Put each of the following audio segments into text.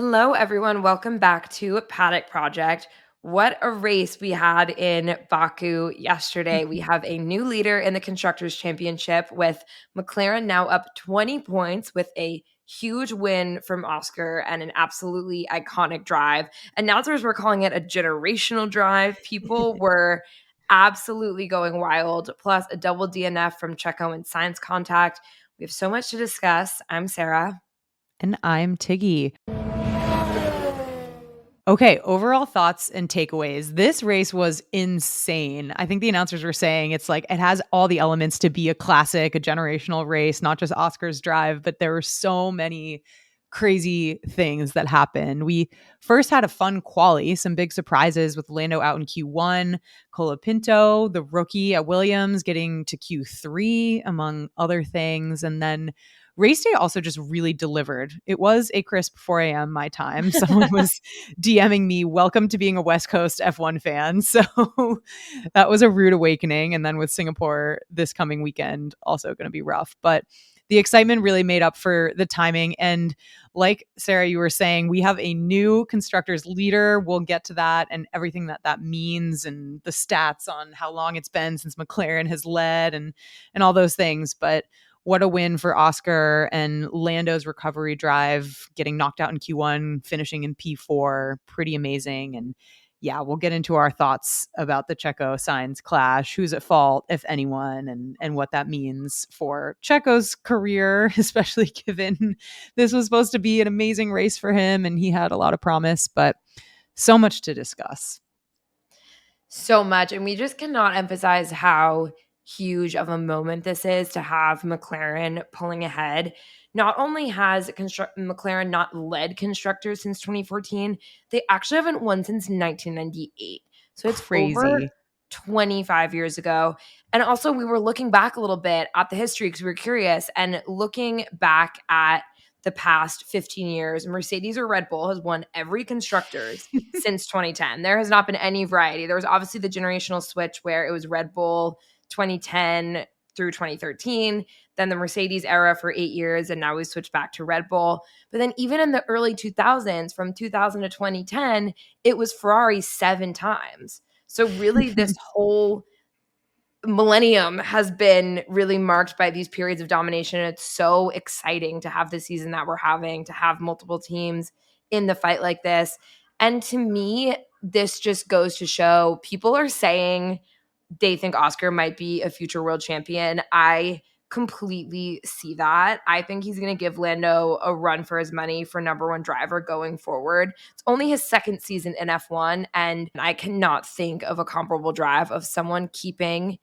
Hello, everyone. Welcome back to Paddock Project. What a race we had in Baku yesterday. We have a new leader in the Constructors Championship with McLaren now up 20 points with a huge win from Oscar and an absolutely iconic drive. Announcers were calling it a generational drive. People were absolutely going wild, plus a double DNF from Checo and Sainz contact. We have so much to discuss. I'm Sarah. And I'm Tiggy. Okay, overall thoughts and takeaways. This race was insane. I think the announcers were saying it's like it has all the elements to be a classic, a generational race, not just Oscar's drive, but there were so many crazy things that happened. We first had a fun quali, some big surprises with Lando out in Q1, Colapinto, the rookie at Williams, getting to Q3, among other things. And then race day also just really delivered. It was a crisp 4 a.m. my time. Someone was DMing me, welcome to being a West Coast F1 fan. So that was a rude awakening. And then with Singapore this coming weekend, also going to be rough. But the excitement really made up for the timing. And like Sarah, you were saying, we have a new constructors leader. We'll get to that and everything that means and the stats on how long it's been since McLaren has led and all those things. But what a win for Oscar and Lando's recovery drive, getting knocked out in Q1, finishing in P4. Pretty amazing. And yeah, we'll get into our thoughts about the Checo Sainz clash, who's at fault, if anyone, and what that means for Checo's career, especially given this was supposed to be an amazing race for him and he had a lot of promise, but so much to discuss. So much. And we just cannot emphasize how huge of a moment this is to have McLaren pulling ahead. Not only has McLaren not led constructors since 2014, they actually haven't won since 1998. So it's Crazy. over 25 years ago. And also, we were looking back a little bit at the history because we were curious and looking back at the past 15 years, Mercedes or Red Bull has won every constructors since 2010. There has not been any variety. There was obviously the generational switch where it was Red Bull 2010 through 2013, then the Mercedes era for 8 years, and now we switched back to Red Bull. But then even in the early 2000s, from 2000 to 2010, it was Ferrari 7 times. So really this whole millennium has been really marked by these periods of domination. It's so exciting to have the season that we're having, to have multiple teams in the fight like this. And to me, this just goes to show people are saying they think Oscar might be a future world champion. I completely see that. I think he's going to give Lando a run for his money for number one driver going forward. It's only his second season in F1, and I cannot think of a comparable drive of someone keeping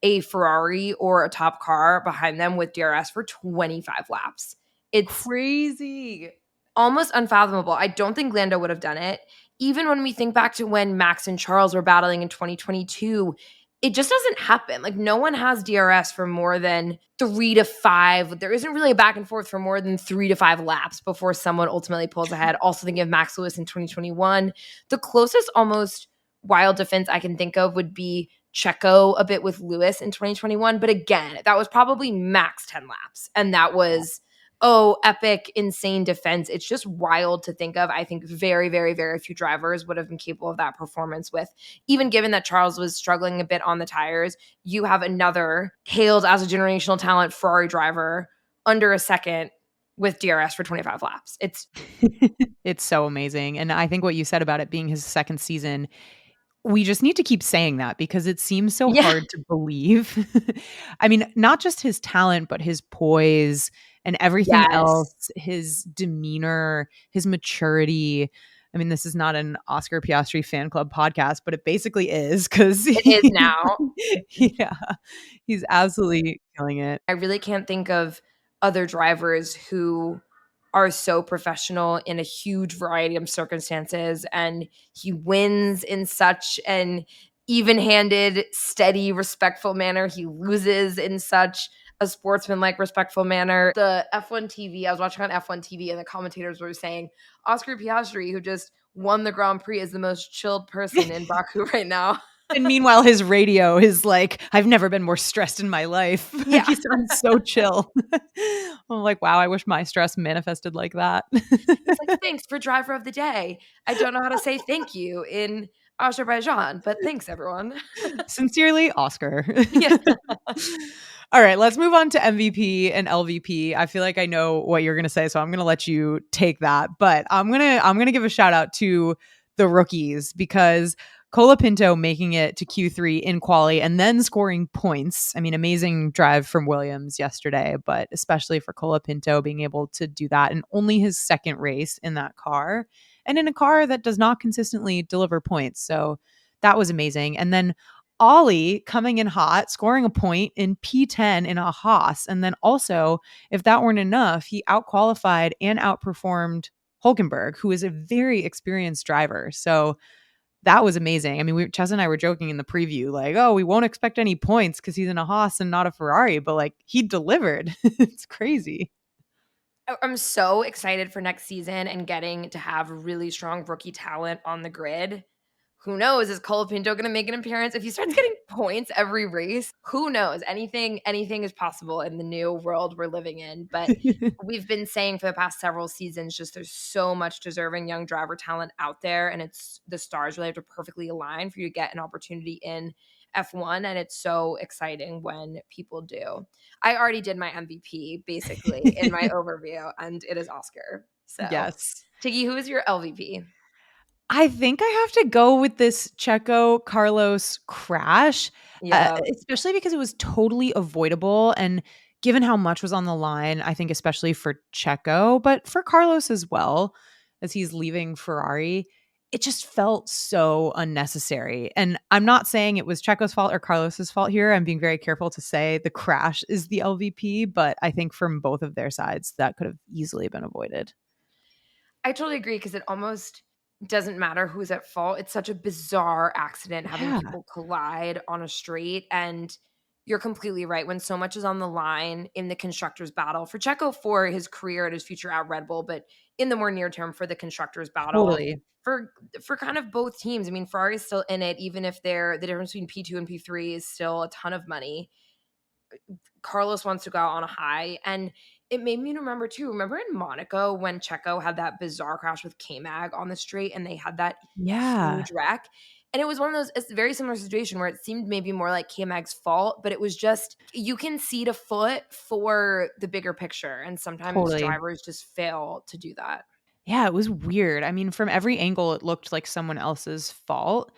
a Ferrari or a top car behind them with DRS for 25 laps. It's crazy. Almost unfathomable. I don't think Lando would have done it. Even when we think back to when Max and Charles were battling in 2022, it just doesn't happen. Like, no one has DRS for more than 3 to 5. There isn't really a back and forth for more than 3 to 5 laps before someone ultimately pulls ahead. Also thinking of Max Lewis in 2021. The closest almost wild defense I can think of would be Checo a bit with Lewis in 2021. But again, that was probably max 10 laps. And that was, epic, insane defense. It's just wild to think of. I think very, very, very few drivers would have been capable of that performance with, even given that Charles was struggling a bit on the tires. You have another hailed as a generational talent Ferrari driver under a second with DRS for 25 laps. It's so amazing. And I think what you said about it being his second season, we just need to keep saying that because it seems so hard to believe. I mean, not just his talent, but his poise and everything else, his demeanor, his maturity. I mean, this is not an Oscar Piastri fan club podcast, but it basically is because it is now. Yeah, he's absolutely killing it. I really can't think of other drivers who are so professional in a huge variety of circumstances, and he wins in such an even-handed, steady, respectful manner. He loses in such a sportsman-like, respectful manner. The F1 TV, I was watching on F1 TV, and the commentators were saying Oscar Piastri, who just won the Grand Prix, is the most chilled person in Baku right now. And meanwhile, his radio is like, "I've never been more stressed in my life." Like, Yeah. he sounds so chill. I'm like, "Wow, I wish my stress manifested like that." He's like, "Thanks for driver of the day. I don't know how to say thank you in Azerbaijan, but thanks everyone." Sincerely, Oscar. Yeah. All right, let's move on to MVP and LVP. I feel like I know what you're going to say, so I'm going to let you take that. But I'm going to give a shout out to the rookies because Colapinto making it to Q3 in quali and then scoring points. I mean, amazing drive from Williams yesterday, but especially for Colapinto being able to do that in only his second race in that car and in a car that does not consistently deliver points. So that was amazing. And then Ollie coming in hot, scoring a point in P10 in a Haas. And then also, if that weren't enough, he outqualified and outperformed Hulkenberg, who is a very experienced driver. So that was amazing. I mean, Chaz and I were joking in the preview, like, oh, we won't expect any points because he's in a Haas and not a Ferrari, but like he delivered. It's crazy. I'm so excited for next season and getting to have really strong rookie talent on the grid. Who knows? Is Colapinto going to make an appearance? If he starts getting points every race, who knows? Anything is possible in the new world we're living in. But we've been saying for the past several seasons, just there's so much deserving young driver talent out there, and it's the stars really have to perfectly align for you to get an opportunity in F1, and it's so exciting when people do. I already did my MVP basically in my overview, and it is Oscar. So, Yes. Tiggy, who is your LVP? I think I have to go with this Checo Carlos crash, Yeah. especially because it was totally avoidable. And given how much was on the line, I think especially for Checo, but for Carlos as well, as he's leaving Ferrari, it just felt so unnecessary. And I'm not saying it was Checo's fault or Carlos's fault here. I'm being very careful to say the crash is the LVP, but I think from both of their sides, that could have easily been avoided. I totally agree because it almost doesn't matter who's at fault. It's such a bizarre accident having Yeah, people collide on a straight. And you're completely right. When so much is on the line in the constructors battle for Checo for his career and his future at Red Bull, but in the more near term for the constructors battle totally. for kind of both teams. I mean, Ferrari's still in it, even if they're the difference between P2 and P3 is still a ton of money. Carlos wants to go out on a high. And it made me remember too. Remember in Monaco when Checo had that bizarre crash with K-Mag on the straight and they had that Yeah, huge wreck? And it was one of those, it's a very similar situation where it seemed maybe more like K-Mag's fault, but it was just, you can cede a foot for the bigger picture. And sometimes totally. drivers just fail to do that. Yeah, it was weird. I mean, from every angle, it looked like someone else's fault.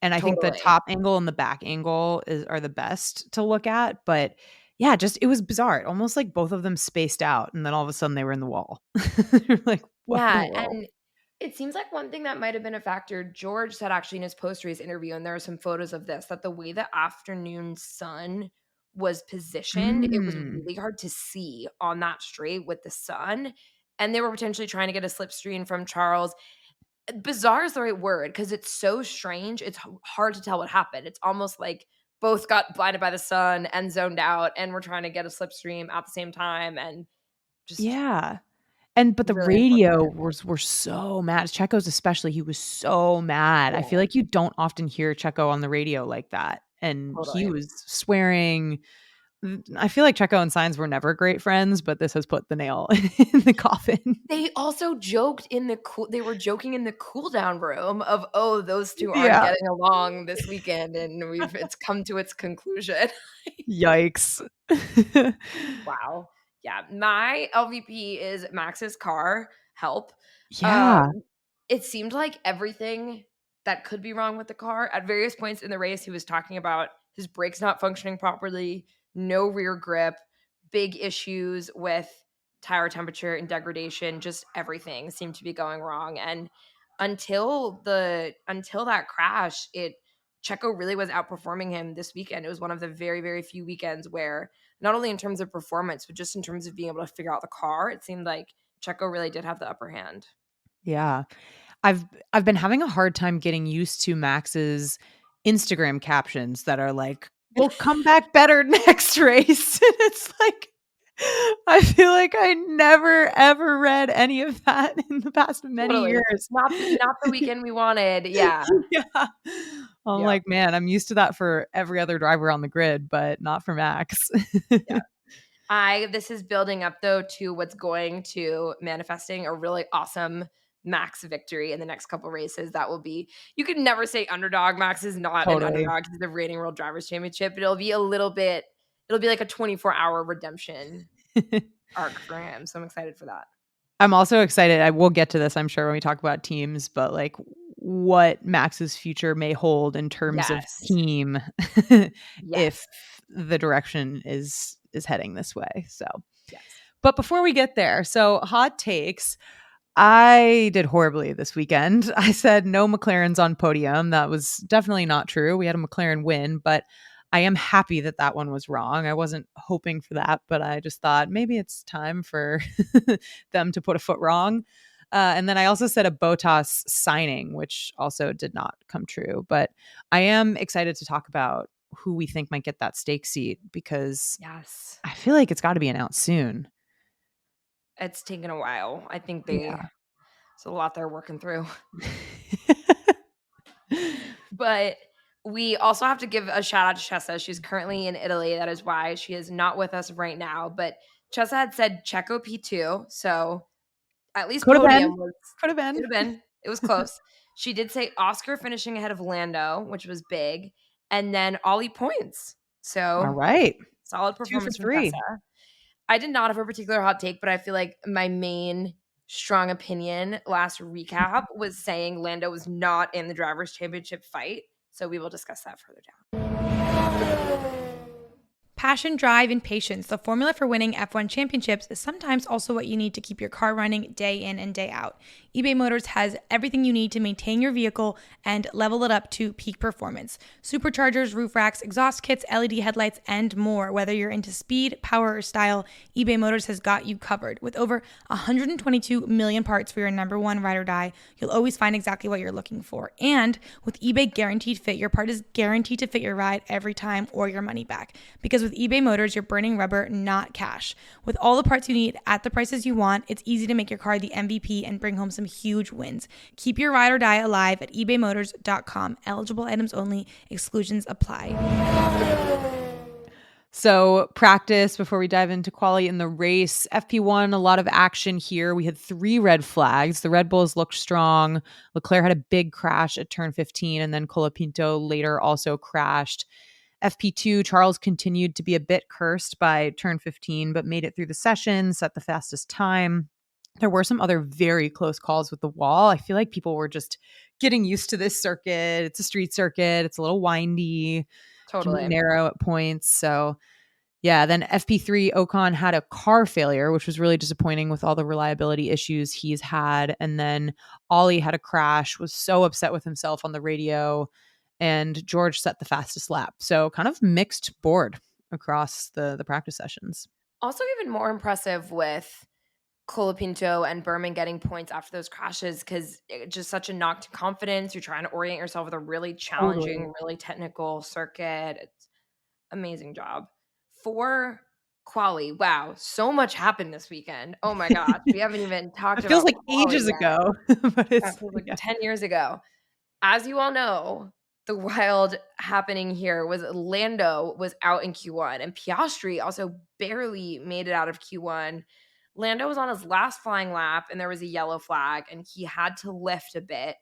And I think the Totally. top angle and the back angle are the best to look at. But yeah, just it was bizarre. Almost like both of them spaced out, and then all of a sudden they were in the wall. You're like, what in the Yeah, world? and it seems like one thing that might have been a factor, George said actually in his post-race interview, and there are some photos of this, that the way the afternoon sun was positioned, it was Mm, really hard to see on that straight with the sun. And they were potentially trying to get a slipstream from Charles. Bizarre is the right word because it's so strange. It's hard to tell what happened. It's almost like both got blinded by the sun and zoned out, and we're trying to get a slipstream at the same time, and just yeah. But the really radio unfortunate. was were so mad. Checo's especially, he was so mad. I feel Yeah, like you don't often hear Checo on the radio like that. And he totally. was swearing. I feel like Checo and Sainz were never great friends, but this has put the nail in the coffin. They also joked in the they were joking in the cool down room of, "Oh, those 2 aren't Yeah. getting along this weekend, and it's come to its conclusion." Yikes. Wow. Yeah, my LVP is Max's car, help. Yeah. It seemed like everything that could be wrong with the car at various points in the race, he was talking about his brakes not functioning properly, no rear grip, big issues with tire temperature and degradation, just everything seemed to be going wrong. And until that crash, it Checo really was outperforming him this weekend. It was one of the very, very few weekends where not only in terms of performance, but just in terms of being able to figure out the car, it seemed like Checo really did have the upper hand. Yeah. I've I've been having a hard time getting used to Max's Instagram captions that are like, "We'll come back better next race." And it's like, I feel like I never ever read any of that in the past many Totally. years. Not the weekend we wanted. Yeah. Yeah. I'm Yeah. like, man, I'm used to that for every other driver on the grid, but not for Max. Yeah. This is building up though to what's going to manifesting a really awesome Max victory in the next couple races. That will be, you could never say underdog. Max is not an Totally. underdog. He's the reigning World Drivers' Championship, but it'll be like a 24-hour redemption arc for him. So I'm excited for that. I'm also excited. I will get to this, I'm sure, when we talk about teams, but like what Max's future may hold in terms of Yes. team if Yes. the direction is heading this way. So, Yes. but before we get there, so hot takes. I did horribly this weekend. I said no McLarens on podium. That was definitely not true. We had a McLaren win, but I am happy that that one was wrong. I wasn't hoping for that, but I just thought maybe it's time for them to put a foot wrong. And then I also said a Bottas signing, which also did not come true. But I am excited to talk about who we think might get that stake seat because Yes. I feel like it's got to be announced soon. It's taken a while. I think Yeah. there's a lot they're working through. But we also have to give a shout out to Chessa. She's currently in Italy. That is why she is not with us right now. But Chessa had said Checo P2. So at least Could have been. podium was, Could have could been. have been. It was close. She did say Oscar finishing ahead of Lando, which was big. And then Ollie points. All So right. solid 2 for performance from 3. Chessa. I did not have a particular hot take, but I feel like my main strong opinion last recap was saying Lando was not in the drivers' championship fight. So we will discuss that further down. Passion, drive, and patience, the formula for winning F1 championships, is sometimes also what you need to keep your car running day in and day out. eBay Motors has everything you need to maintain your vehicle and level it up to peak performance. Superchargers, roof racks, exhaust kits, LED headlights, and more. Whether you're into speed, power, or style, eBay Motors has got you covered. With over 122 million parts for your number one ride or die, you'll always find exactly what you're looking for. And with eBay Guaranteed Fit, your part is guaranteed to fit your ride every time or your money back. Because with eBay Motors, you're burning rubber, not cash. With all the parts you need at the prices you want, it's easy to make your car the MVP and bring home some huge wins. Keep your ride or die alive at ebaymotors.com. Eligible items only. Exclusions apply. So, practice before we dive into quali in the race. FP1, a lot of action here. We had 3 red flags. The Red Bulls looked strong. Leclerc had a big crash at turn 15, and then Colapinto later also crashed. FP2, Charles continued to be a bit cursed by turn 15, but made it through the session, set the fastest time. There were some other very close calls with the wall. I feel like people were just getting used to this circuit. It's a street circuit. It's a little windy, can be Totally. narrow at points. So, yeah, then FP3, Ocon had a car failure, which was really disappointing with all the reliability issues he's had. And then Ollie had a crash, was so upset with himself on the radio, and George set the fastest lap. So kind of mixed board across the practice sessions. Also, even more impressive with Colapinto and Berman getting points after those crashes because it's just such a knock to confidence. You're trying to orient yourself with a really Totally. challenging, really technical circuit. It's amazing job. For quali, wow, so much happened this weekend. Oh my gosh, we haven't even talked It feels about like quali ages yet. ago, but That it's feels like yeah. 10 years ago. As you all know, the wild happening here was Lando was out in Q1 and Piastri also barely made it out of Q1. Lando was on his last flying lap and there was a yellow flag and he had to lift a bit.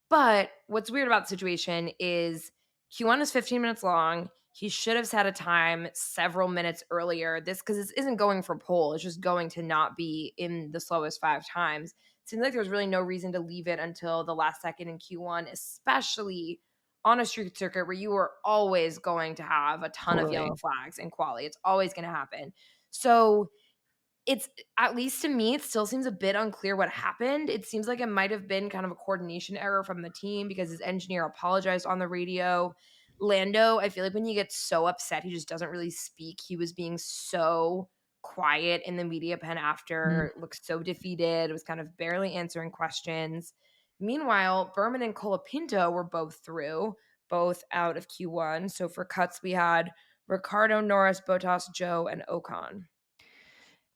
But what's weird about the situation is Q1 is 15 minutes long. He should have set a time several minutes earlier. This because this isn't going for pole. It's just going to not be in the slowest 5 times. Seems like there's really no reason to leave it until the last second in Q1, especially on a street circuit where you are always going to have a ton of Totally. yellow flags in quali. It's always going to happen. So it's at least to me, it still seems a bit unclear what happened. It seems like it might have been kind of a coordination error from the team because his engineer apologized on the radio. Lando, I feel like when he gets so upset, he just doesn't really speak. He was being so quiet in the media pen Mhm. after, looked so defeated, was kind of barely answering questions. Meanwhile, Berman and Colapinto were both through, both out of Q1. So for cuts, we had Ricardo, Norris, Bottas, Joe, and Ocon.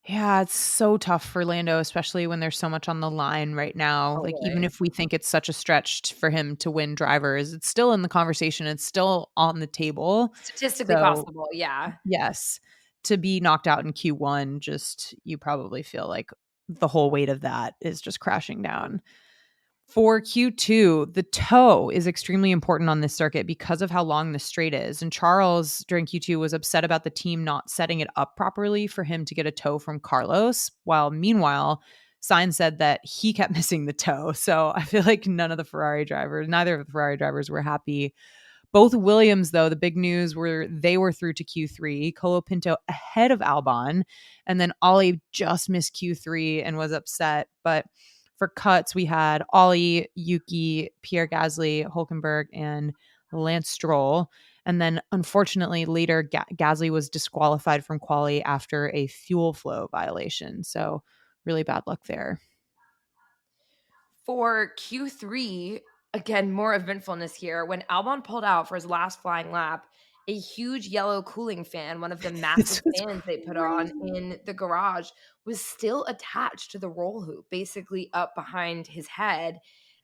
Yeah, it's so tough for Lando, especially when there's so much on the line right now. Like, even Totally. if we think it's such a stretch for him to win drivers, it's still in the conversation. It's still on the table. Statistically So, possible, yeah. yes, to be knocked out in Q1, just you probably feel like the whole weight of that is just crashing down. For Q2, the toe is extremely important on this circuit because of how long the straight is. And Charles during Q2 was upset about the team not setting it up properly for him to get a toe from Carlos. While meanwhile, Sainz said that he kept missing the toe. So I feel like neither of the Ferrari drivers were happy. Both Williams, though, the big news were they were through to Q3. Colapinto ahead of Albon, and then Ollie just missed Q3 and was upset. But for cuts, we had Ollie, Yuki, Pierre Gasly, Hulkenberg, and Lance Stroll. And then, unfortunately, later Gasly was disqualified from quali after a fuel flow violation. So, really bad luck there. For Q3, again, more eventfulness here. When Albon pulled out for his last flying lap, a huge yellow cooling fan, one of the massive This was fans they put on crazy. in the garage, was still attached to the roll hoop, basically up behind his head.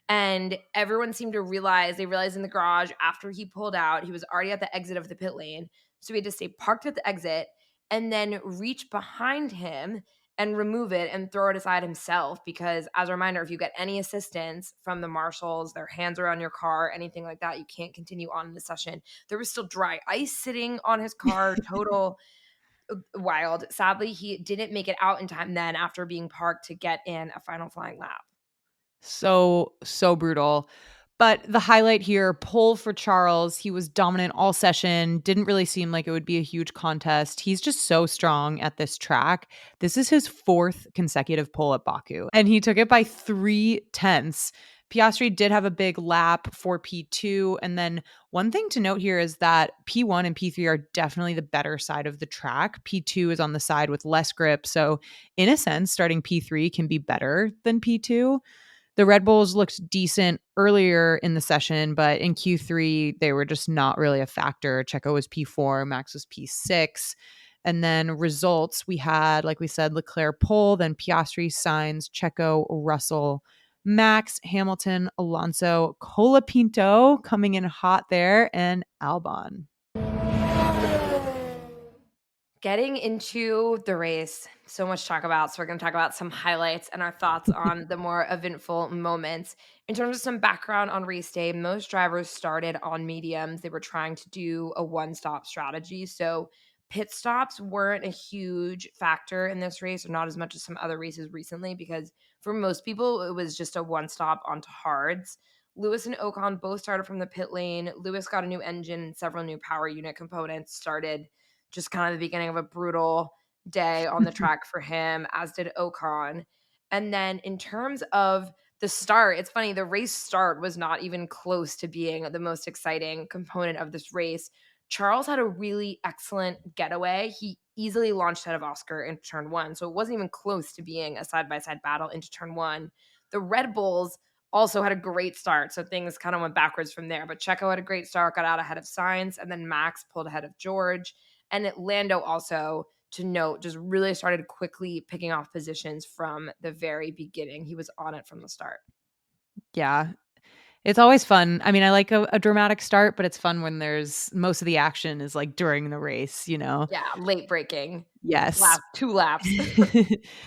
And everyone seemed to realize, they realized in the garage after he pulled out, he was already at the exit of the pit lane. So he had to stay parked at the exit and then reach behind him and remove it and throw it aside himself. Because, as a reminder, if you get any assistance from the marshals, their hands are on your car, anything like that, you can't continue on in the session. There was still dry ice sitting on his car, total wild. Sadly, he didn't make it out in time then after being parked to get in a final flying lap. So brutal. But the highlight here, pole for Charles. He was dominant all session. Didn't really seem like it would be a huge contest. He's just so strong at this track. This is his fourth consecutive pole at Baku, and he took it by 3/10. Piastri did have a big lap for P2. And then one thing to note here is that P1 and P3 are definitely the better side of the track. P2 is on the side with less grip. So, in a sense, starting P3 can be better than P2. The Red Bulls looked decent earlier in the session, but in Q3, they were just not really a factor. Checo was P4, Max was P6. And then results, we had, like we said, Leclerc pole, then Piastri, Sainz, Checo, Russell, Max, Hamilton, Alonso, Colapinto coming in hot there, and Albon. Getting into the race, so much to talk about. So, we're going to talk about some highlights and our thoughts on the more eventful moments. In terms of some background on race day, most drivers started on mediums. They were trying to do a one stop strategy. So, pit stops weren't a huge factor in this race, or not as much as some other races recently, because for most people, it was just a one stop onto hards. Lewis and Ocon both started from the pit lane. Lewis got a new engine and several new power unit components, started just kind of the beginning of a brutal day on the track for him, as did Ocon. And then in terms of the start, it's funny, the race start was not even close to being the most exciting component of this race. Charles had a really excellent getaway. He easily launched ahead of Oscar into turn one. So it wasn't even close to being a side by side battle into turn one. The Red Bulls also had a great start. So things kind of went backwards from there. But Checo had a great start, got out ahead of Sainz, and then Max pulled ahead of George. And Lando also, to note, just really started quickly picking off positions from the very beginning. He was on it from the start. Yeah, it's always fun. I mean, I like a dramatic start, but it's fun when there's most of the action is like during the race, you know? Yeah, late breaking. Yes. Last two laps.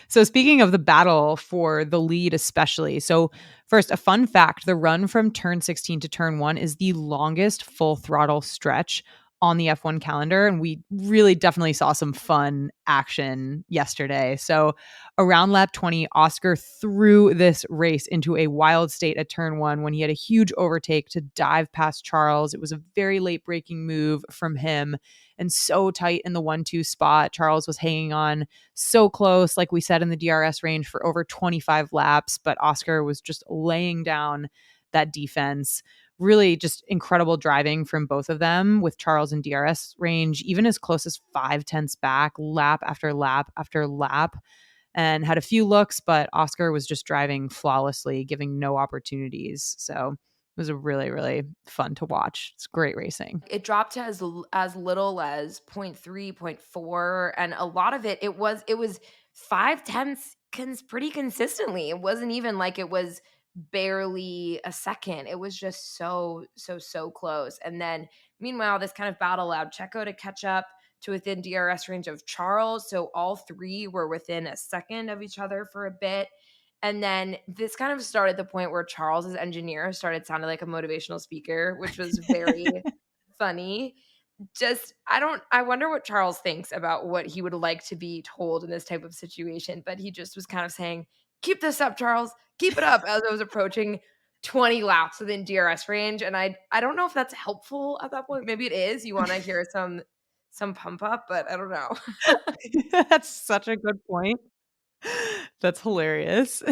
So speaking of the battle for the lead, especially. So first, a fun fact, the run from turn 16 to turn 1 is the longest full throttle stretch on the F1 calendar. And we really definitely saw some fun action yesterday. So around lap 20, Oscar threw this race into a wild state at turn 1 when he had a huge overtake to dive past Charles. It was a very late breaking move from him and so tight in the 1-2 spot. Charles was hanging on so close, like we said, in the DRS range for over 25 laps, but Oscar was just laying down that defense. Really just incredible driving from both of them, with Charles in DRS range, even as close as 5/10 back, lap after lap after lap, and had a few looks, but Oscar was just driving flawlessly, giving no opportunities. So it was a really, really fun to watch. It's great racing. It dropped to as little as zero point 0.3, 0.4, and a lot of it was 5/10 pretty consistently. It wasn't even like it was barely a second. It was just so close. And then meanwhile, this kind of battle allowed Checo to catch up to within DRS range of Charles. So all three were within a second of each other for a bit. And then this kind of started the point where Charles's engineer started sounding like a motivational speaker, which was very funny. I wonder what Charles thinks about what he would like to be told in this type of situation, but he just was kind of saying, "Keep this up, Charles. Keep it up," as I was approaching 20 laps within DRS range, and I don't know if that's helpful at that point. Maybe it is. You wanna hear some pump up, but I don't know. That's such a good point. That's hilarious.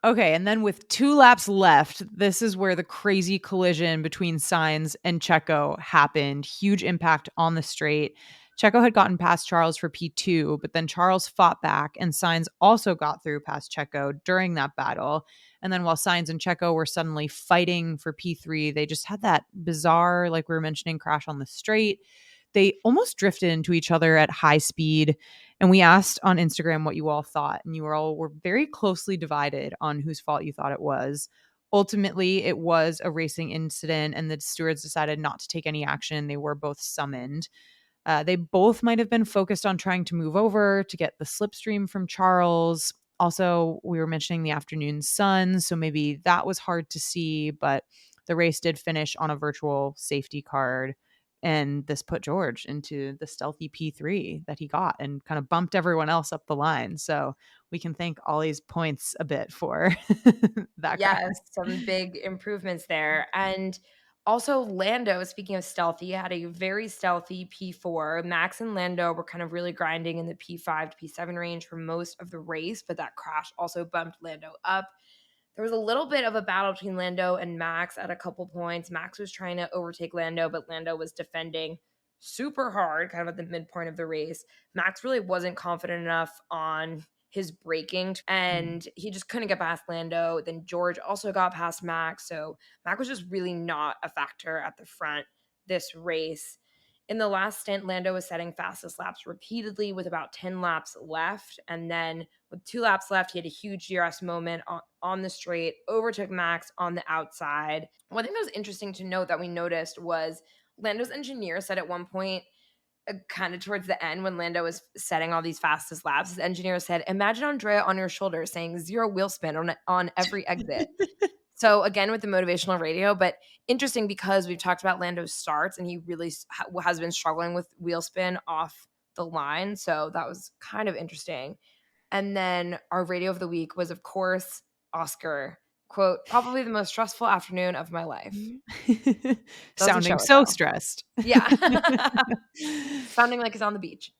Okay, and then with 2 laps left, this is where the crazy collision between Sainz and Checo happened. Huge impact on the straight. Checo had gotten past Charles for P2, but then Charles fought back, and Sainz also got through past Checo during that battle. And then while Sainz and Checo were suddenly fighting for P3, they just had that bizarre, like we were mentioning, crash on the straight. They almost drifted into each other at high speed. And we asked on Instagram what you all thought, and you all were very closely divided on whose fault you thought it was. Ultimately, it was a racing incident, and the stewards decided not to take any action. They were both summoned. They both might have been focused on trying to move over to get the slipstream from Charles. Also, we were mentioning the afternoon sun, so maybe that was hard to see, but the race did finish on a virtual safety card. And this put George into the stealthy P3 that he got and kind of bumped everyone else up the line. So we can thank Ollie's points a bit for that crash. Yes, some big improvements there. And also Lando, speaking of stealthy, had a very stealthy P4. Max and Lando were kind of really grinding in the P5 to P7 range for most of the race, but that crash also bumped Lando up. There was a little bit of a battle between Lando and Max at a couple points. Max was trying to overtake Lando, but Lando was defending super hard, kind of at the midpoint of the race. Max really wasn't confident enough on his braking, and he just couldn't get past Lando. Then George also got past Max, so Max was just really not a factor at the front this race. In the last stint, Lando was setting fastest laps repeatedly with about 10 laps left. And then with 2 laps left, he had a huge DRS moment on the straight, overtook Max on the outside. One thing that was interesting to note that we noticed was Lando's engineer said at one point, kind of towards the end when Lando was setting all these fastest laps, his engineer said, "Imagine Andrea on your shoulder saying 0 wheel spin on every exit." So again, with the motivational radio, but interesting because we've talked about Lando's starts and he really has been struggling with wheel spin off the line. So that was kind of interesting. And then our radio of the week was, of course, Oscar. Quote, "Probably the most stressful afternoon of my life." Doesn't show Sounding it, so though. stressed. Yeah. Sounding like he's on the beach.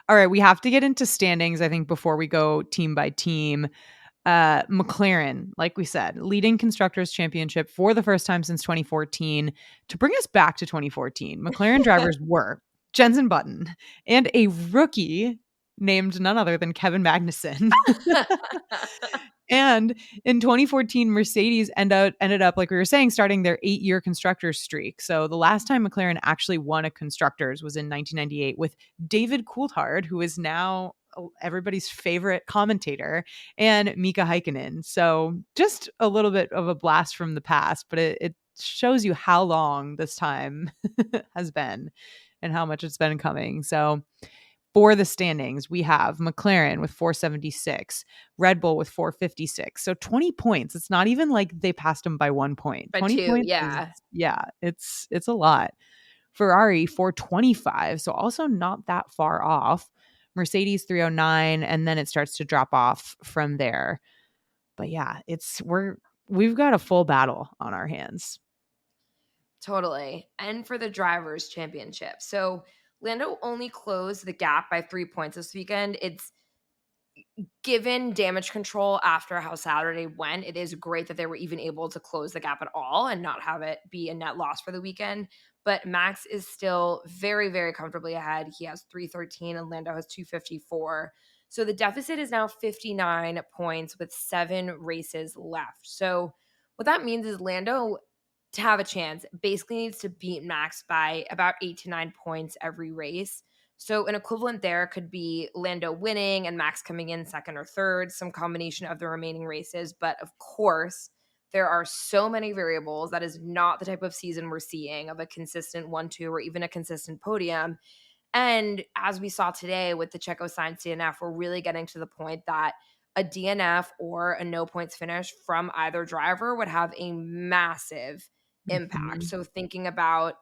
All right, we have to get into standings, I think, before we go team by team. McLaren, like we said, leading Constructors Championship for the first time since 2014. To bring us back to 2014, McLaren drivers were Jenson Button and a rookie named none other than Kevin Magnussen. And in 2014, Mercedes ended up, like we were saying, starting their 8-year constructors streak. So the last time McLaren actually won a constructors was in 1998 with David Coulthard, who is now everybody's favorite commentator, and Mika Häkkinen. So just a little bit of a blast from the past, but it shows you how long this time has been and how much it's been coming. So for the standings, we have McLaren with 476, Red Bull with 456. So 20 points. It's not even like they passed them by 1 point. By 20 2, points yeah. it's a lot. Ferrari 425, so also not that far off. Mercedes 309, and then it starts to drop off from there. But yeah, we've got a full battle on our hands. Totally. And for the Drivers' Championship. So Lando only closed the gap by 3 points this weekend. It's given damage control after how Saturday went, it is great that they were even able to close the gap at all and not have it be a net loss for the weekend. But Max is still very, very comfortably ahead. He has 313 and Lando has 254. So the deficit is now 59 points with 7 races left. So what that means is Lando, to have a chance, basically needs to beat Max by about 8 to 9 points every race. So an equivalent there could be Lando winning and Max coming in second or third, some combination of the remaining races. But of course, there are so many variables. That is not the type of season we're seeing of a consistent 1-2 or even a consistent podium. And as we saw today with the Checo Sainz DNF, we're really getting to the point that a DNF or a no points finish from either driver would have a massive impact. Mhm. So thinking about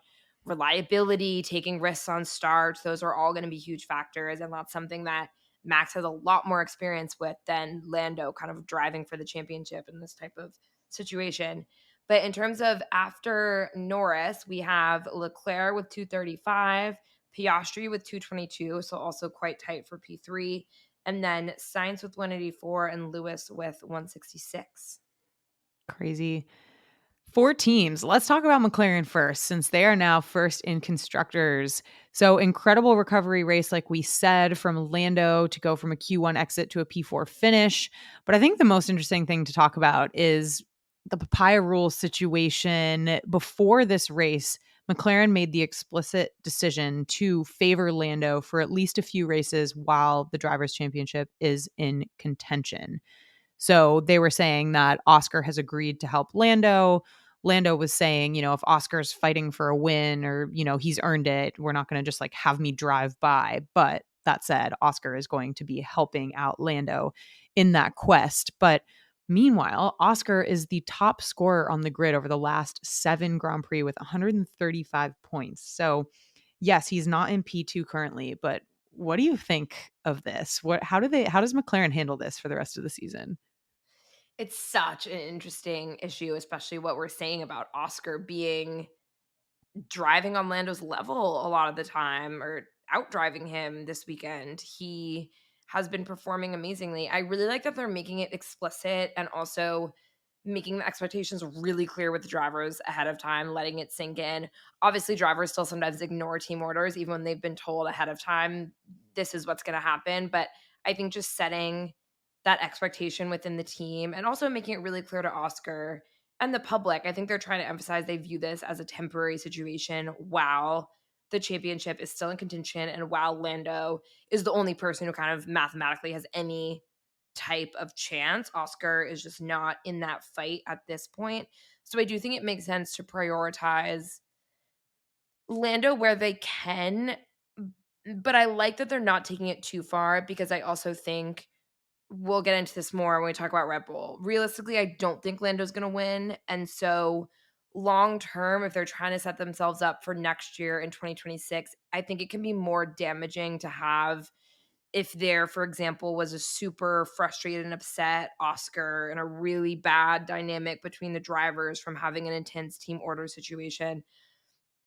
reliability, taking risks on starts, those are all going to be huge factors. And that's something that Max has a lot more experience with than Lando kind of driving for the championship in this type of situation. But in terms of after Norris, we have Leclerc with 235, Piastri with 222, so also quite tight for P3, and then Sainz with 184 and Lewis with 166. Crazy. 4 teams. Let's talk about McLaren first, since they are now first in constructors. So incredible recovery race, like we said, from Lando to go from a Q1 exit to a P4 finish. But I think the most interesting thing to talk about is the papaya rule situation. Before this race, McLaren made the explicit decision to favor Lando for at least a few races while the Drivers' Championship is in contention. So they were saying that Oscar has agreed to help Lando. Lando was saying, if Oscar's fighting for a win or, he's earned it, we're not going to just like have me drive by. But that said, Oscar is going to be helping out Lando in that quest. But meanwhile, Oscar is the top scorer on the grid over the last 7 Grand Prix with 135 points. So, yes, he's not in P2 currently, but what do you think of this? How does McLaren handle this for the rest of the season? It's such an interesting issue, especially what we're saying about Oscar being driving on Lando's level a lot of the time or out driving him this weekend. He has been performing amazingly. I really like that they're making it explicit and also making the expectations really clear with the drivers ahead of time, letting it sink in. Obviously, drivers still sometimes ignore team orders, even when they've been told ahead of time, this is what's going to happen. But I think just setting that expectation within the team and also making it really clear to Oscar and the public, I think they're trying to emphasize they view this as a temporary situation while the championship is still in contention and while Lando is the only person who kind of mathematically has any type of chance. Oscar is just not in that fight at this point. So I do think it makes sense to prioritize Lando where they can, but I like that they're not taking it too far because I also think we'll get into this more when we talk about Red Bull. Realistically, I don't think Lando's going to win. And so, long term, if they're trying to set themselves up for next year in 2026, I think it can be more damaging to have if there, for example, was a super frustrated and upset Oscar and a really bad dynamic between the drivers from having an intense team order situation.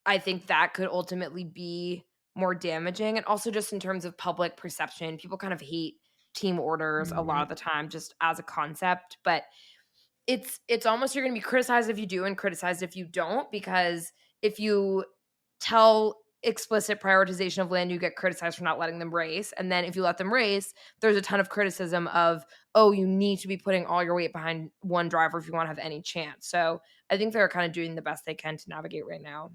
I think that could ultimately be more damaging. And also, just in terms of public perception, people kind of hate team orders a lot Mhm. of the time just as a concept, but it's almost you're going to be criticized if you do and criticized if you don't, because if you tell explicit prioritization of land, you get criticized for not letting them race, and then if you let them race, there's a ton of criticism of, oh, you need to be putting all your weight behind one driver if you want to have any chance. So I think they're kind of doing the best they can to navigate right now.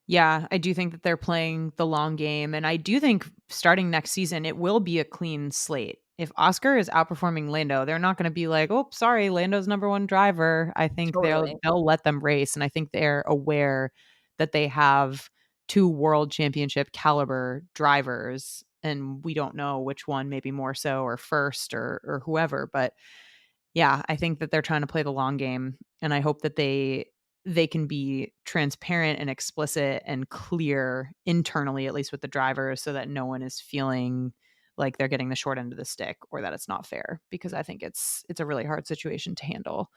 Yeah, I do think that they're playing the long game, and I do think starting next season, it will be a clean slate. If Oscar is outperforming Lando, they're not gonna be like, "Oh, sorry, Lando's number 1 driver." I think they'll Totally. they'll let them race, and I think they're aware that they have 2 world championship caliber drivers, and we don't know which one, maybe more so or first or whoever, but yeah, I think that they're trying to play the long game, and I hope that they can be transparent and explicit and clear internally, at least with the drivers, so that no one is feeling like they're getting the short end of the stick or that it's not fair, because I think it's a really hard situation to handle.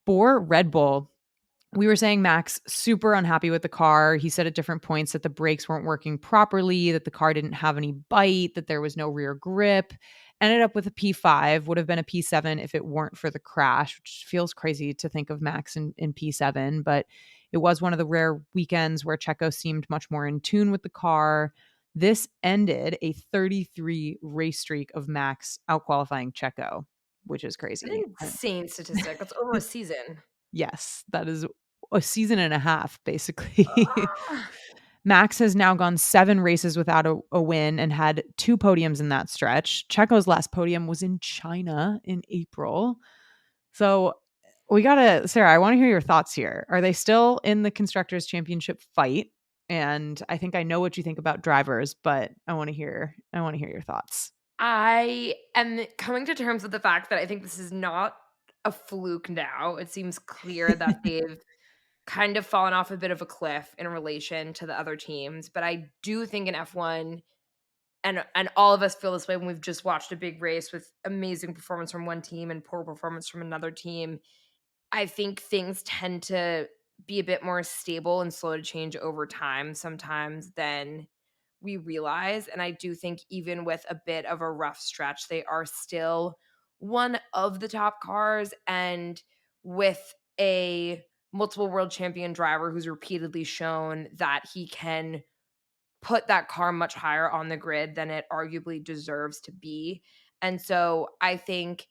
For Red Bull, we were saying Max super unhappy with the car. He said at different points that the brakes weren't working properly, that the car didn't have any bite, that there was no rear grip. Ended up with a P5, would have been a P7 if it weren't for the crash, which feels crazy to think of Max in P7. But it was one of the rare weekends where Checo seemed much more in tune with the car. This ended a 33 race streak of Max outqualifying Checo, which is An crazy. insane statistic. That's over a season. Yes, that is a season and a half, basically. Max has now gone 7 races without a win and had 2 podiums in that stretch. Checo's last podium was in China in April. So we gotta, Sarah, I want to hear your thoughts here. Are they still in the Constructors Championship fight? And I think I know what you think about drivers, but I want to hear your thoughts. I am coming to terms with the fact that I think this is not a fluke now. It seems clear that they've kind of fallen off a bit of a cliff in relation to the other teams, but I do think in F1, and all of us feel this way when we've just watched a big race with amazing performance from one team and poor performance from another team. I think things tend to be a bit more stable and slow to change over time sometimes than we realize. And I do think even with a bit of a rough stretch, they are still one of the top cars. And with a multiple world champion driver who's repeatedly shown that he can put that car much higher on the grid than it arguably deserves to be. And so I think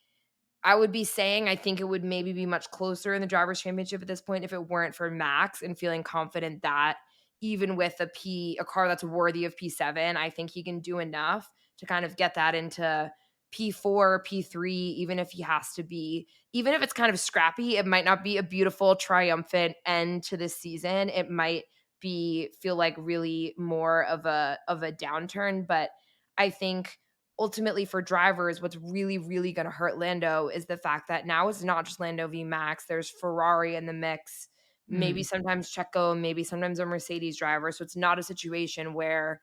I would be saying I think it would maybe be much closer in the drivers' championship at this point if it weren't for Max and feeling confident that even with a car that's worthy of P7, I think he can do enough to kind of get that into P4, P3, even if he has to be, even if it's kind of scrappy, it might not be a beautiful, triumphant end to this season. It might feel like really more of a downturn. But I think ultimately for drivers, what's really, really going to hurt Lando is the fact that now it's not just Lando v Max. There's Ferrari in the mix, maybe Mm, sometimes Checo, maybe sometimes a Mercedes driver. So it's not a situation where,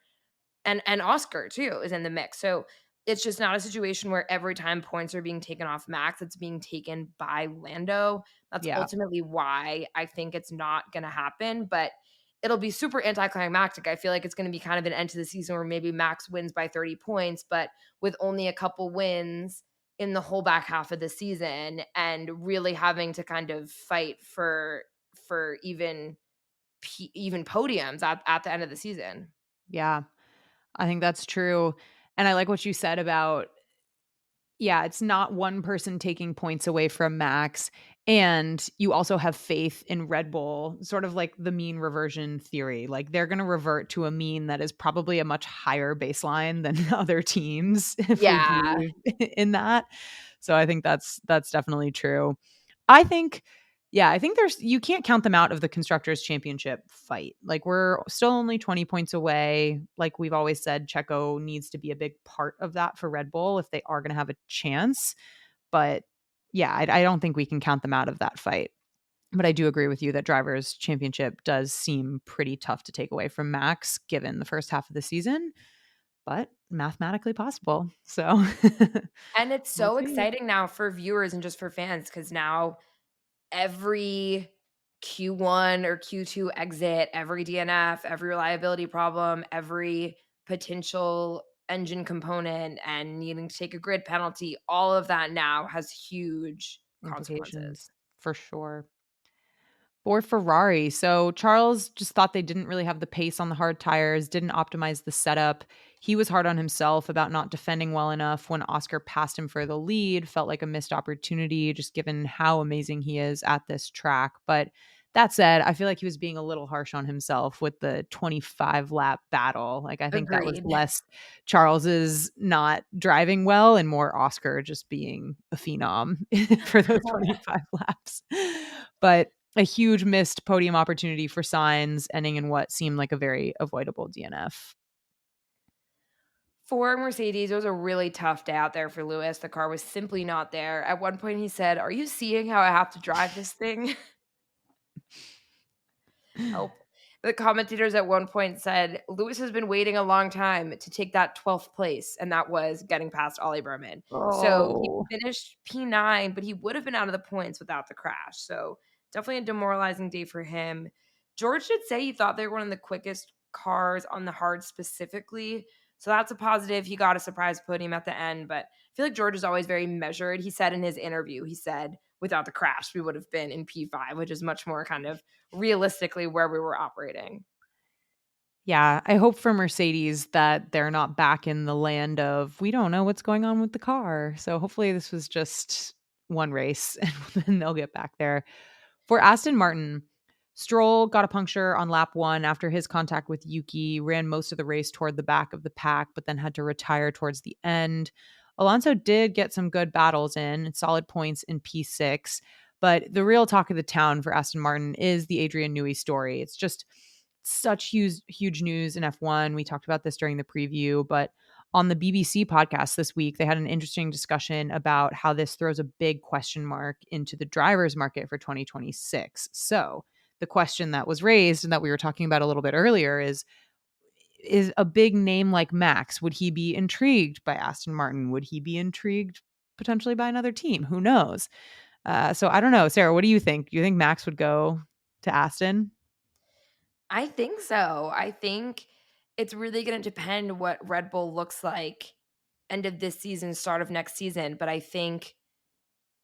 and Oscar too is in the mix. So it's just not a situation where every time points are being taken off Max, it's being taken by Lando. That's yeah. ultimately why I think it's not going to happen. But it'll be super anticlimactic. I feel like it's going to be kind of an end to the season where maybe Max wins by 30 points, but with only a couple wins in the whole back half of the season and really having to kind of fight for even podiums at the end of the season. Yeah. I think that's true. And I like what you said about, yeah, it's not one person taking points away from Max. And you also have faith in Red Bull, sort of like the mean reversion theory. Like they're going to revert to a mean that is probably a much higher baseline than other teams, if we Yeah, believe in that. So I think that's definitely true. I think yeah, I think there's you can't count them out of the Constructors Championship fight. Like we're still only 20 points away. Like we've always said, Checo needs to be a big part of that for Red Bull if they are going to have a chance. But yeah, I don't think we can count them out of that fight. But I do agree with you that Drivers' Championship does seem pretty tough to take away from Max given the first half of the season, but mathematically possible. So and it's we'll so see. exciting now for viewers and just for fans because now every Q1 or Q2 exit, every DNF, every reliability problem, every potential engine component and needing to take a grid penalty, all of that now has huge consequences. Implications for sure. Or Ferrari. So Charles just thought they didn't really have the pace on the hard tires, didn't optimize the setup. He was hard on himself about not defending well enough when Oscar passed him for the lead. Felt like a missed opportunity, just given how amazing he is at this track. But that said, I feel like he was being a little harsh on himself with the 25 lap battle. Like, I think that was Agreed. less Charles's not driving well and more Oscar just being a phenom for those 25 laps. But a huge missed podium opportunity for Sainz, ending in what seemed like a very avoidable DNF. For Mercedes, it was a really tough day out there for Lewis. The car was simply not there. At one point, he said, "Are you seeing how I have to drive this thing?" Help. The commentators at one point said Lewis has been waiting a long time to take that 12th place, and that was getting past Ollie Berman. So he Oh. finished P9, but he would have been out of the points without the crash. So definitely a demoralizing day for him. George did say he thought they were one of the quickest cars on the hard specifically. So that's a positive. He got a surprise podium at the end, but I feel like George is always very measured. He said in his interview, he said, without the crash, we would have been in P5, which is much more kind of realistically where we were operating. Yeah, I hope for Mercedes that they're not back in the land of we don't know what's going on with the car. So hopefully this was just one race and then they'll get back there. For Aston Martin, Stroll got a puncture on lap 1 after his contact with Yuki, ran most of the race toward the back of the pack, but then had to retire towards the end. Alonso did get some good battles in, solid points in P6, but the real talk of the town for Aston Martin is the Adrian Newey story. It's just such huge news in F1. We talked about this during the preview, but on the BBC podcast this week, they had an interesting discussion about how this throws a big question mark into the drivers market for 2026. So the question that was raised and that we were talking about a little bit earlier is a big name like Max, would he be intrigued by Aston Martin? Would he be intrigued potentially by another team? Who knows? So I don't know. Sarah, what do you think? Do you think Max would go to Aston? I think so. I think it's really going to depend what Red Bull looks like end of this season, start of next season. But I think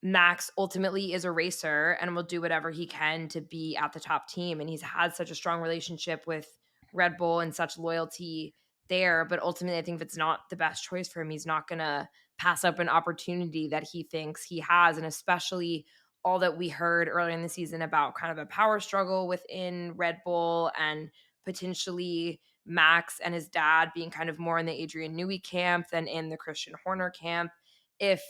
Max ultimately is a racer and will do whatever he can to be at the top team. And he's had such a strong relationship with Red Bull and such loyalty there. But ultimately, I think if it's not the best choice for him, he's not going to pass up an opportunity that he thinks he has. And especially all that we heard earlier in the season about kind of a power struggle within Red Bull and potentially Max and his dad being kind of more in the Adrian Newey camp than in the Christian Horner camp. If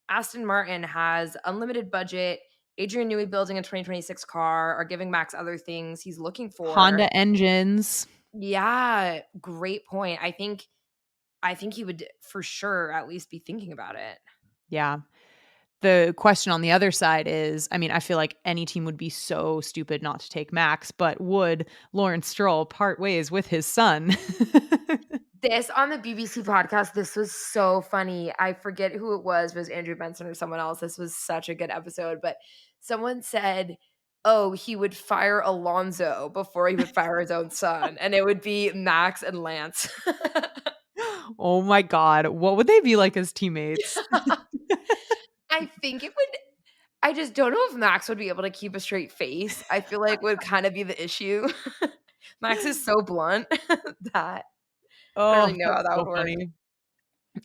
Aston Martin has unlimited budget, Adrian Newey building a 2026 car, or giving Max other things he's looking for. Honda engines. Yeah, great point. I think he would for sure at least be thinking about it. Yeah. The question on the other side is, I mean, I feel like any team would be so stupid not to take Max, but would Lawrence Stroll part ways with his son? This on the BBC podcast, this was so funny. I forget who it was Andrew Benson or someone else. This was such a good episode, but someone said, oh, he would fire Alonso before he would fire his own son, and it would be Max and Lance. Oh my God. What would they be like as teammates? I think it would. I just don't know if Max would be able to keep a straight face. I feel like would kind of be the issue. Max is so blunt that I don't really know how that would work. Funny.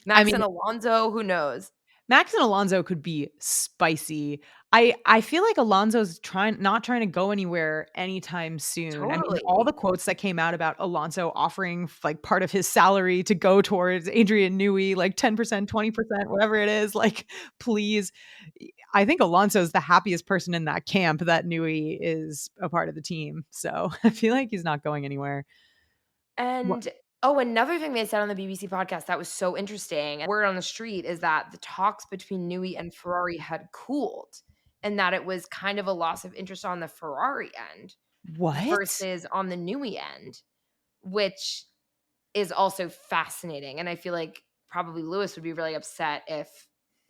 Max and Alonso, who knows? Max and Alonso could be spicy. I feel like Alonso's not trying to go anywhere anytime soon. Totally. I mean, all the quotes that came out about Alonso offering like part of his salary to go towards Adrian Newey, like 10%, 20%, whatever it is, like, please. I think Alonso's the happiest person in that camp that Newey is a part of the team. So I feel like he's not going anywhere. And another thing they said on the BBC podcast that was so interesting, word on the street is that the talks between Newey and Ferrari had cooled, and that it was kind of a loss of interest on the Ferrari end versus on the Newey end, which is also fascinating. And I feel like probably Lewis would be really upset if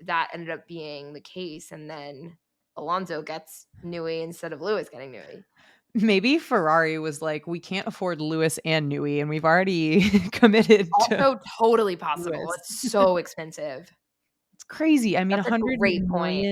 that ended up being the case, and then Alonso gets Newey instead of Lewis getting Newey. Maybe Ferrari was like, we can't afford Lewis and Newey, and we've already committed to. Also, totally possible. Lewis. It's so expensive. It's crazy. I mean, That's a great $100 point.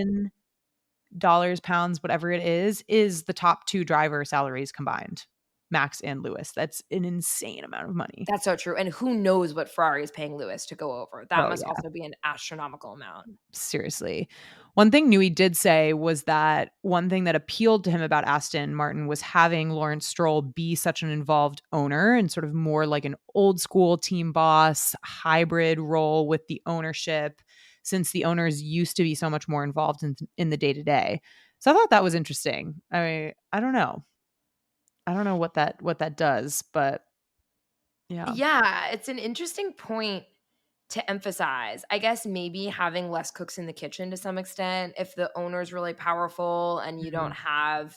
million, pounds, whatever it is the top two driver salaries combined, Max and Lewis. That's an insane amount of money. That's so true. And who knows what Ferrari is paying Lewis to go over? That must also be an astronomical amount. Seriously. One thing Newey did say was that one thing that appealed to him about Aston Martin was having Lawrence Stroll be such an involved owner and sort of more like an old school team boss hybrid role with the ownership, since the owners used to be so much more involved in the day-to-day. So I thought that was interesting. I mean, I don't know what that does, but yeah. Yeah, it's an interesting point to emphasize. I guess maybe having less cooks in the kitchen to some extent, if the owner's really powerful and you don't have,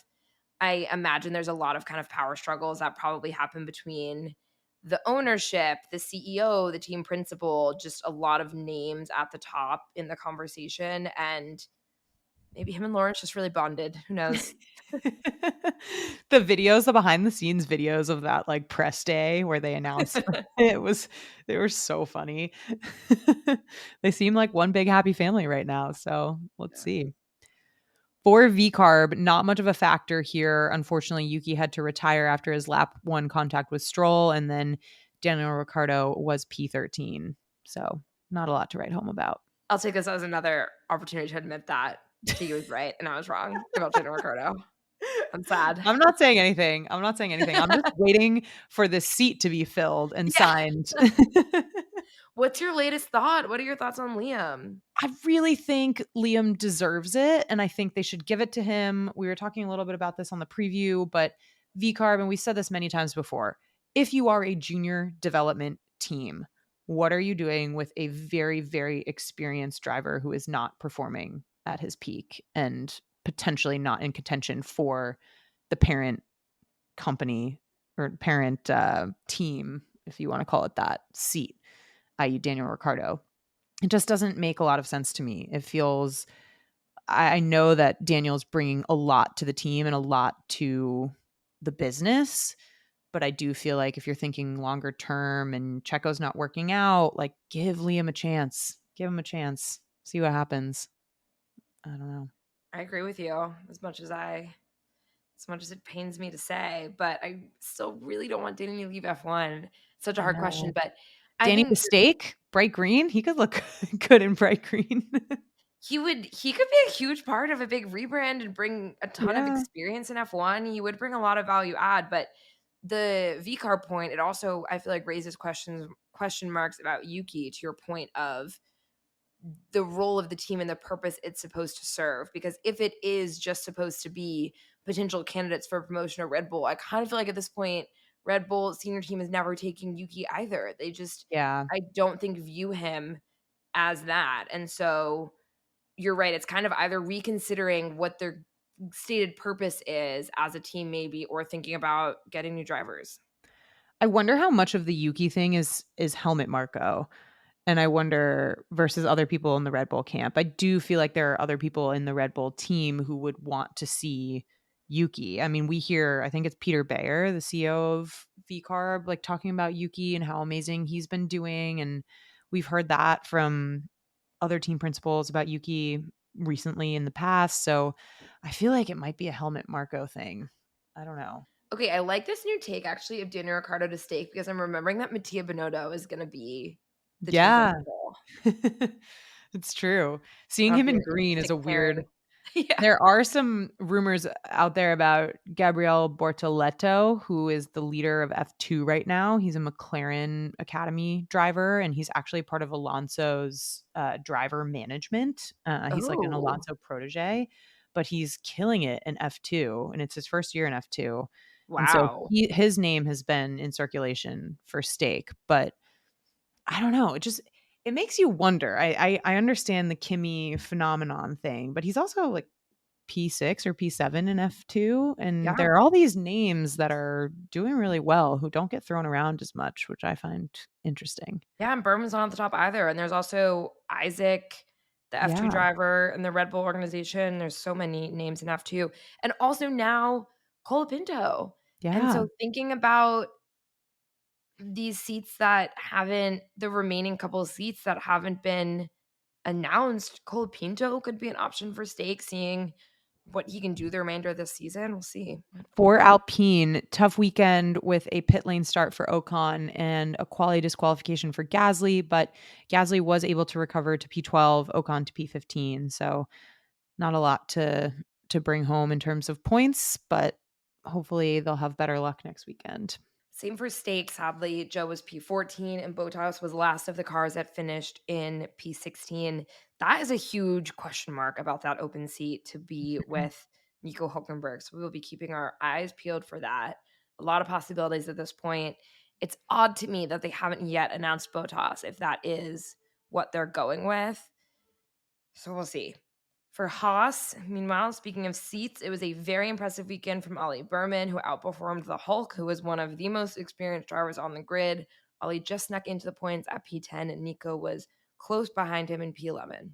I imagine there's a lot of kind of power struggles that probably happen between the ownership, the CEO, the team principal, just a lot of names at the top in the conversation. And maybe him and Lawrence just really bonded. Who knows? The behind the scenes videos of that like press day where they announced they were so funny. They seem like one big happy family right now. So let's see. For V-Carb, not much of a factor here. Unfortunately, Yuki had to retire after his lap 1 contact with Stroll, and then Daniel Ricciardo was P13. So not a lot to write home about. I'll take this as another opportunity to admit that he was right and I was wrong about Daniel Ricciardo. I'm sad. I'm not saying anything. I'm just waiting for the seat to be filled and Yeah. signed. What's your latest thought? What are your thoughts on Liam? I really think Liam deserves it, and I think they should give it to him. We were talking a little bit about this on the preview, but VCarb, and we said this many times before, if you are a junior development team, what are you doing with a very, very experienced driver who is not performing at his peak and potentially not in contention for the parent company or parent team, if you want to call it that, seat, i.e. Daniel Ricciardo? It just doesn't make a lot of sense to me. It feels, I know that Daniel's bringing a lot to the team and a lot to the business, but I do feel like if you're thinking longer term and Checo's not working out, like give Liam a chance. Give him a chance. See what happens. I don't know. I agree with you as much as it pains me to say, but I still really don't want Danny to leave F1. It's such a hard question, but I Danny think Mistake, bright green. He could look good in bright green. he could be a huge part of a big rebrand and bring a ton of Yeah. experience in F1. He would bring a lot of value add, but the VCAR point, it also, I feel like, raises question marks about Yuki, to your point of the role of the team and the purpose it's supposed to serve. Because if it is just supposed to be potential candidates for promotion of Red Bull, I kind of feel like at this point, Red Bull senior team is never taking Yuki either. They just, Yeah. I don't think, view him as that. And so you're right. It's kind of either reconsidering what their stated purpose is as a team, maybe, or thinking about getting new drivers. I wonder how much of the Yuki thing is Helmut Marko. And I wonder versus other people in the Red Bull camp. I do feel like there are other people in the Red Bull team who would want to see Yuki. I mean, we hear, I think it's Peter Bayer, the CEO of VCarb, like talking about Yuki and how amazing he's been doing. And we've heard that from other team principals about Yuki recently in the past. So I feel like it might be a Helmut Marko thing. I don't know. Okay, I like this new take actually of Daniel Ricciardo to stake because I'm remembering that Mattia Binotto is going to be the team Yeah. principal. It's true. Seeing That'll him be in an green is a interesting pairing. weird. Yeah. There are some rumors out there about Gabriele Bortoleto, who is the leader of F2 right now. He's a McLaren Academy driver, and he's actually part of Alonso's driver management. He's like an Oh, Alonso protege, but he's killing it in F2, and it's his first year in F2. And so wow. his name has been in circulation for stake, but I don't know. It makes you wonder. I understand the Kimi phenomenon thing, but he's also like P6 or P7 in F2, and Yeah. there are all these names that are doing really well who don't get thrown around as much, which I find interesting. Yeah, and Berman's not at the top either. And there's also Isaac, the F2 Yeah. driver in the Red Bull organization. There's so many names in F2. And also now Colapinto. And Yeah. so thinking about these seats that haven't, the remaining couple of seats that haven't been announced, Colapinto could be an option for stake, seeing what he can do the remainder of this season. We'll see. For Alpine, tough weekend with a pit lane start for Ocon and a quality disqualification for Gasly, but Gasly was able to recover to P12, Ocon to P15. So not a lot to bring home in terms of points, but hopefully they'll have better luck next weekend. Same for stake. Sadly, Joe was P14 and Bottas was last of the cars that finished in P16. That is a huge question mark about that open seat to be with Nico Hulkenberg. So we will be keeping our eyes peeled for that. A lot of possibilities at this point. It's odd to me that they haven't yet announced Bottas, if that is what they're going with. So we'll see. For Haas, meanwhile, speaking of seats, it was a very impressive weekend from Ollie Berman, who outperformed the Hulk, who was one of the most experienced drivers on the grid. Ollie just snuck into the points at P10, and Nico was close behind him in P11.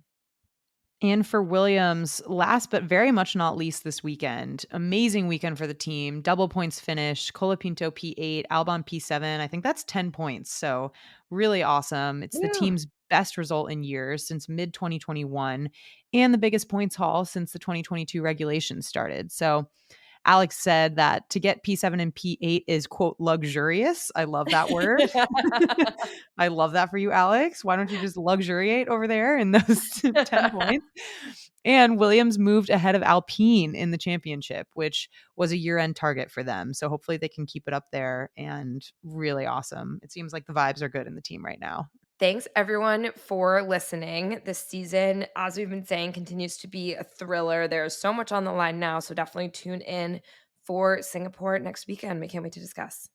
And for Williams, last but very much not least this weekend, amazing weekend for the team. Double points finish, Colapinto P8, Albon P7. I think that's 10 points. So really awesome. It's the team's best result in years since mid 2021 and the biggest points haul since the 2022 regulations started. So Alex said that to get P7 and P8 is, quote, luxurious. I love that word. I love that for you, Alex. Why don't you just luxuriate over there in those 10 points? And Williams moved ahead of Alpine in the championship, which was a year-end target for them. So hopefully they can keep it up there, and really awesome. It seems like the vibes are good in the team right now. Thanks everyone for listening. This season, as we've been saying, continues to be a thriller. There's so much on the line now, so definitely tune in for Singapore next weekend. We can't wait to discuss.